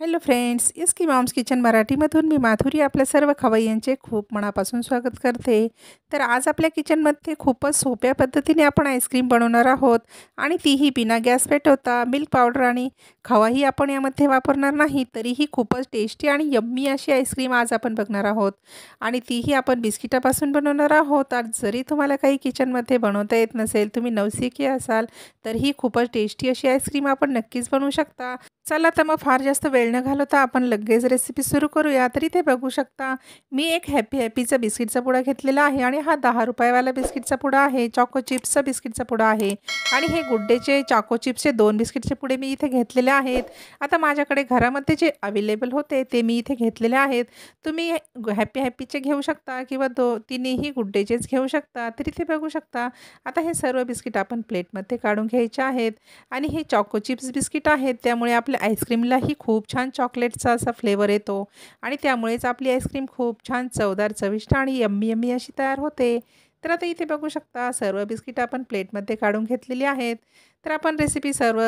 Hello friends, S की moms kitchen मराठीमधून मी माधुरी आपल्या सर्व खवय्यांचे खूप मनापासून स्वागत करते. तर आज आपल्या किचनमध्ये खूपच सोप्या पद्धतीने आपण आईस्क्रीम बनवणार आहोत आणि तीही बिना गॅस पेटवता. मिल्क पावडर आणि खवाही आपण यामध्ये वापरणार नाही, तरीही खूपच टेस्टी आणि यम्मी अशी आईस्क्रीम आज आपण बघणार आहोत आणि तीही आपण बिस्किटापासून बनवणार आहोत. आज जरी तुम्हाला काही किचनमध्ये बनवता येत नसेल, तुम्ही नवशिके असाल, तरीही खूपच टेस्टी अशी आईस्क्रीम आपण नक्कीच बनवू शकता. चला तर मग फार जास्त वेळ न घालवता आपण लगेच रेसिपी सुरू करूया. तर इथे बघू शकता मी एक हॅपीचा बिस्किटचा पुडा घेतलेला आहे आणि हा 10 रुपयावाला बिस्किटचा पुडा आहे. चॉको चिप्सचा बिस्किटचा पुडा आहे आणि हे गुड डेचे चॉको चिप्सचे 2 बिस्किटचे पुडे मी इथे घेतलेले आहेत. आता माझ्याकडे घरामध्ये जे अवेलेबल होते ते मी इथे घेतलेले आहेत. तुम्ही हॅपीचे घेऊ शकता किंवा तिन्हीही गुड डेचेच घेऊ शकता. तर इथे बघू शकता आता हे सर्व बिस्किट आपण प्लेटमध्ये काढून घ्यायचे आहेत आणि हे चॉको चिप्स बिस्किट आहेत, त्यामुळे आपल्या आईस्क्रीमलाही खूप छान चॉकलेटचा असा फ्लेवर येतो आणि त्यामुळेच आपली आईस्क्रीम खूप छान चवदार, चविष्ट आणि यम्मी यम्मी अशी तयार होते. तर आता इथे बघू शकता सर्व बिस्किट आपण प्लेटमध्ये काढून घेतलेली आहेत. तर आपण रेसिपी सर्व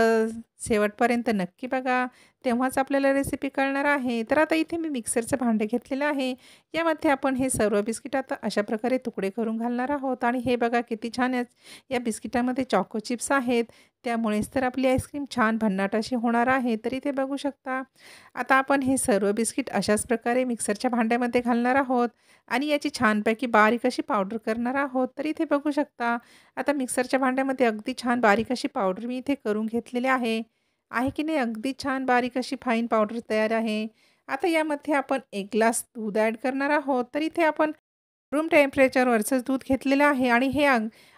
शेवटपर्यंत नक्की बघा, तेव्हाच आपल्याला रेसिपी कळणार आहे. तर आता इथे मी मिक्सरचं भांडे घेतलेलं आहे. यामध्ये आपण हे सर्व बिस्किट आता अशा प्रकारे तुकडे करून घालणार आहोत आणि हे बघा किती छान या बिस्किटामध्ये चॉको चिप्स आहेत. त्यामुळेच तर आपली आईस्क्रीम छान भन्नाट अशी होणार आहे. तर इथे बघू शकता आता आपण हे सर्व बिस्किट अशाच प्रकारे मिक्सरच्या भांड्यामध्ये घालणार आहोत आणि याची छानपैकी बारीक अशी पावडर करणार आहोत. तर इथे बघू शकता आता मिक्सरच्या भांड्यामध्ये अगदी छान बारीक अशी पावडर मी इथे करून घेतलेली आहे की नाही. अगदी छान बारीक अशी फाईन पावडर तयार आहे. आता यामध्ये आपण 1 ग्लास दूध ॲड करणार आहोत. तर इथे आपण रूम टेम्परेचरवरचंच दूध घेतलेलं आहे आणि हे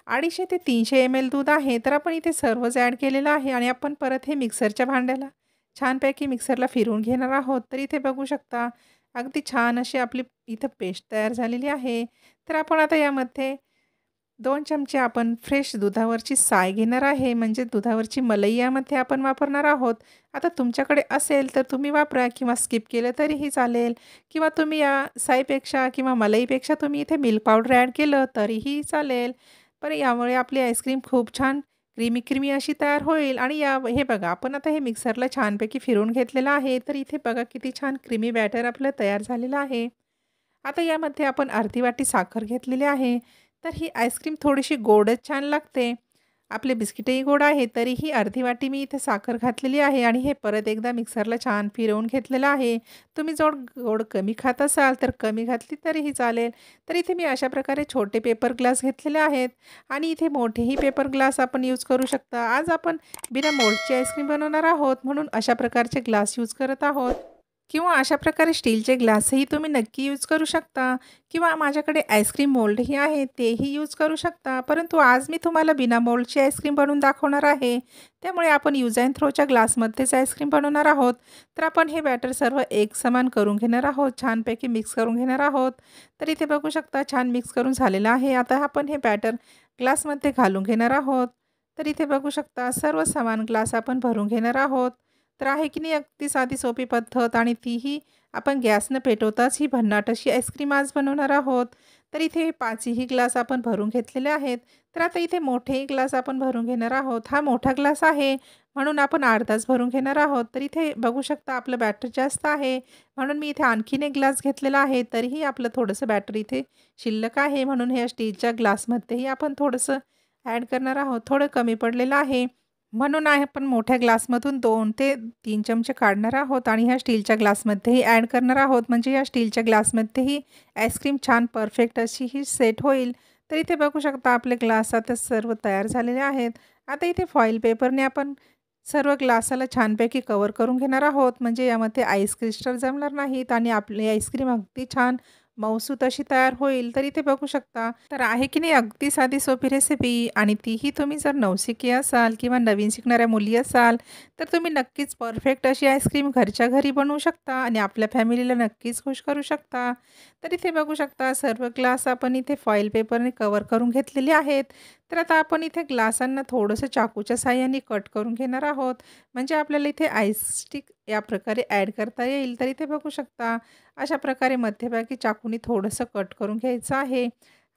250 ते 300 ml दूध आहे. तर आपण इथे सर्वच ॲड केलेलं आहे आणि आपण परत हे मिक्सरच्या भांड्याला छानपैकी मिक्सरला फिरवून घेणार आहोत. तर इथे बघू शकता अगदी छान अशी आपली इथं पेस्ट तयार झालेली आहे. तर आपण आता यामध्ये 2 चमचे आपण फ्रेश दुधावरची साय घेणार आहे, म्हणजे दुधावरची मलई यामध्ये आपण वापरणार आहोत. आता तुमच्याकडे असेल तर तुम्ही वापरा किंवा स्किप केलं तरीही चालेल किंवा तुम्ही या साईपेक्षा किंवा मलईपेक्षा तुम्ही इथे मिल्क पावडर ॲड केलं तरीही चालेल. पण यामुळे आपली आईस्क्रीम खूप छान क्रीमी अशी तयार होईल आणि हे बघा आपण आता हे मिक्सरला छानपैकी फिरवून घेतलेलं आहे. तर इथे बघा किती छान क्रीमी बॅटर आपलं तयार झालेलं आहे. आता यामध्ये आपण अर्धी वाटी साखर घेतलेली आहे. तर ही आईस्क्रीम थोडीशी गोडच छान लागते. आपले बिस्किटही गोड आहे, तरीही अर्धी वाटी मी इथे साखर घातलेली आहे आणि हे परत एकदा मिक्सरला छान फिरवून घेतलेलं आहे. तुम्ही जर गोड कमी खात असाल तर कमी घातली तरीही चालेल. तर इथे मी अशा प्रकारे छोटे पेपर ग्लास घेतलेले आहेत आणि इथे मोठेही पेपर ग्लास आपण यूज करू शकता. आज आपण बिना मोल्डची आईस्क्रीम बनवणार आहोत, म्हणून अशा प्रकारचे ग्लास यूज करत आहोत. किंवा अशा प्रकारे स्टीलचे ग्लासही तुम्ही नक्की यूज करू शकता किंवा माझ्याकडे आईस्क्रीम मोल्डही आहे तेही यूज करू शकता. परंतु आज मी तुम्हाला बिना मोल्डची आईस्क्रीम बनवून दाखवणार आहे. त्यामुळे आपण यूज अँड थ्रोच्या ग्लासमध्येच आईस्क्रीम बनवणार आहोत. तर आपण हे बॅटर सर्व एकसमान करून घेणार आहोत. छानपैकी मिक्स करून घेणार आहोत. तर इथे बघू शकता छान मिक्स करून झालेलं आहे. आता आपण हे बॅटर ग्लासमध्ये घालून घेणार आहोत. तर इथे बघू शकता सर्व समान ग्लास आपण भरून घेणार आहोत. तर आहे की नाही अगदी साधी सोपी पद्धत आणि तीही आपण गॅस न पेटवताच ही भन्नाट अशी आईस्क्रीम आज बनवणार आहोत. तर इथे 5ही ग्लास आपण भरून घेतलेले आहेत. तर आता इथे मोठेही ग्लास आपण भरून घेणार आहोत. हा मोठा ग्लास आहे म्हणून आपण अर्धाच भरून घेणार आहोत. तर इथे बघू शकता आपलं बॅटर जास्त आहे म्हणून मी इथे आणखीन एक ग्लास घेतलेला आहे. तरीही आपलं थोडंसं बॅटर इथे शिल्लक आहे म्हणून ह्या स्टीलच्या ग्लासमध्येही आपण थोडंसं ॲड करणार आहोत. थोडं कमी पडलेलं आहे म्हणून आपण मोठ्या ग्लासमधून 2 ते 3 चमचे काढणार आहोत आणि ह्या स्टीलच्या ग्लासमध्येही ॲड करणार आहोत, म्हणजे या स्टीलच्या ग्लासमध्येही आईस्क्रीम छान परफेक्ट अशी ही सेट होईल. तर इथे बघू शकता आपले ग्लास आता सर्व तयार झालेले आहेत. आता इथे फॉईल पेपरने आपण सर्व ग्लासाला छानपैकी कव्हर करून घेणार आहोत, म्हणजे यामध्ये आईस क्रिस्टल जमणार नाहीत आणि आपली आईस्क्रीम अगदी छान मऊसूत अशी तयार होईल. तर इथे बघू शकता तर आहे की नाही अगदी साधी सोपी रेसिपी आणि तीही तुम्ही जर नवशिकी असाल किंवा नवीन शिकणाऱ्या मुली असाल तर तुम्ही नक्कीच परफेक्ट अशी आईस्क्रीम घरच्या घरी बनवू शकता आणि आपल्या फॅमिलीला नक्कीच खुश करू शकता. तर इथे बघू शकता सर्व ग्लास आपण इथे फॉईल पेपरने कव्हर करून घेतलेले आहेत. तर आता आपण इथे ग्लासांना थोडंसं चाकूच्या साहाय्याने कट करून घेणार आहोत, म्हणजे आपल्याला इथे आईस स्टिक या प्रकारे ॲड करता येईल. तर इथे बघू शकता अशा प्रकारे मध्यभागी चाकूने थोडंसं कट करून घ्यायचं आहे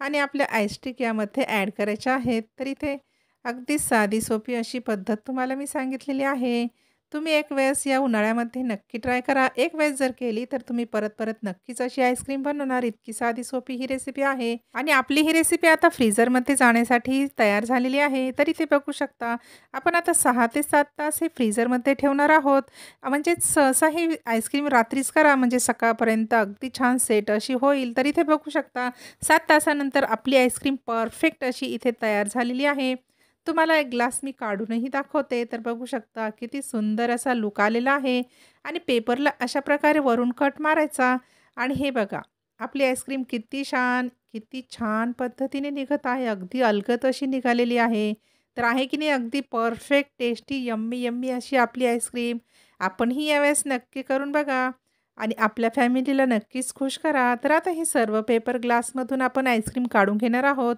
आणि आपल्या आईस्टिक यामध्ये ॲड करायच्या आहेत. तर इथे अगदी साधी सोपी अशी पद्धत तुम्हाला मी सांगितलेली आहे. तुम्ही एक वेळेस या उन्हाळ्यामध्ये नक्की ट्राय करा. एक वेळेस जर केली तर तुम्ही परत-परत नक्कीच अशी आईस्क्रीम बनवणार. इतकी साधी सोपी ही रेसिपी आहे आणि आपली ही रेसिपी आता फ्रीझरमध्ये जाण्यासाठी तयार झालेली आहे. तर इथे बघू शकता आपण आता 6 ते 7 तास हे फ्रीझरमध्ये ठेवणार आहोत. म्हणजे सहसा ही आईस्क्रीम रात्रीच करा म्हणजे सकाळपर्यंत अगदी छान सेट अशी होईल. तर इथे बघू शकता 7 तासानंतर आपली आईस्क्रीम परफेक्ट अशी इथे तयार झालेली आहे. तुम्हाला एक ग्लास मी काढूनही दाखवते. तर बघू शकता किती सुंदर असा लूक आलेला आहे आणि पेपरला अशा प्रकारे वरून कट मारायचा आणि हे बघा आपली आईस्क्रीम किती छान पद्धतीने निघत आहे. अगदी अलगद अशी निघालेली आहे. तर आहे की नाही अगदी परफेक्ट टेस्टी यम्मी यम्मी अशी आपली आईस्क्रीम. आपणही यावेळेस नक्की करून बघा आणि आपल्या फॅमिलीला नक्कीच खुश करा. तर आता हे सर्व पेपर ग्लासमधून आपण आईस्क्रीम काढून घेणार आहोत.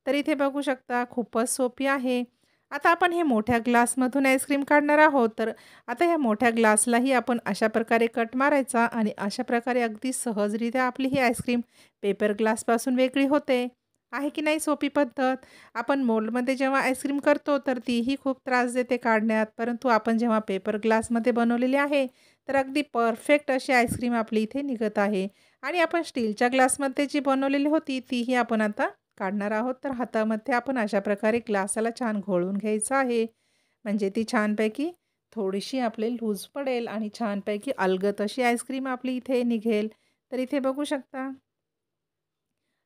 तर इथे बघू शकता खूपच सोपी आहे. आता आपण हे मोठ्या ग्लासमधून आईस्क्रीम काढणार आहोत. तर आता ह्या मोठ्या ग्लासलाही आपण अशा प्रकारे कट मारायचा आणि अशा प्रकारे अगदी सहजरित्या आपली ही आईस्क्रीम पेपर ग्लासपासून वेगळी होते. आहे की नाही सोपी पद्धत? आपण मोल्डमध्ये जेव्हा आईस्क्रीम करतो तर तीही खूप त्रास देते काढण्यात. परंतु आपण जेव्हा पेपर ग्लासमध्ये बनवलेली आहे, तर अगदी परफेक्ट अशी आईस्क्रीम आपली इथे निघत आहे. आणि आपण स्टीलच्या ग्लासमध्ये जी बनवलेली होती तीही आपण आता काढणार आहोत. तर हातामध्ये आपण अशा प्रकारे ग्लासाला छान घोळून घ्यायचं आहे. म्हणजे ती छानपैकी थोडीशी आपली लूज पडेल आणि छानपैकी अलगद अशी आईस्क्रीम आपली इथे निघेल. तर इथे बघू शकता.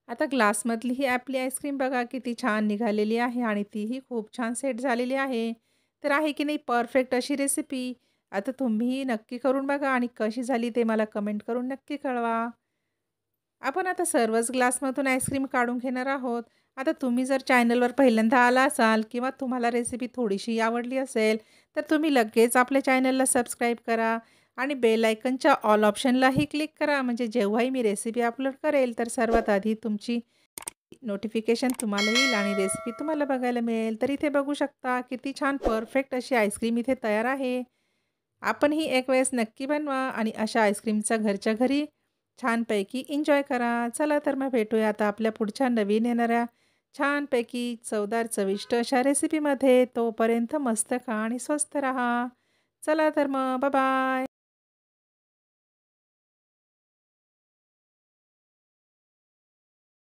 आता ग्लासमधली ही आपली आईस्क्रीम बघा किती छान निघालेली आहे आणि तीही खूप छान सेट झालेली आहे. तर आहे की नाही परफेक्ट अशी रेसिपी. आता तुम्हीही नक्की करून बघा आणि कशी झाली ते मला कमेंट करून नक्की कळवा. आपण आता सर्वच ग्लासमधून आईस्क्रीम काढून घेणार आहोत. आता तुम्ही जर चॅनलवर पहिल्यांदा आला असाल किंवा तुम्हाला रेसिपी थोडीशी आवडली असेल, तर तुम्ही लगेच आपल्या चॅनलला सबस्क्राईब करा आणि बेल आयकनच्या ऑल ऑप्शनलाही क्लिक करा. म्हणजे जेव्हाही मी रेसिपी अपलोड करेल, तर सर्वात आधी तुमची नोटिफिकेशन तुम्हाला येईल आणि रेसिपी तुम्हाला बघायला मिळेल. तर इथे बघू शकता किती छान परफेक्ट अशी आईस्क्रीम इथे तयार आहे. आपणही एक वेळेस नक्की बनवा आणि अशा आईस्क्रीमचा घरच्या घरी छानपैकी एन्जॉय करा. चला तर मग भेटूया आता आपल्या पुढच्या नवीन येणाऱ्या छानपैकी चवदार चविष्ट अशा रेसिपीमध्ये. तोपर्यंत मस्त खा आणि स्वस्त राहा. चला तर मग बाय.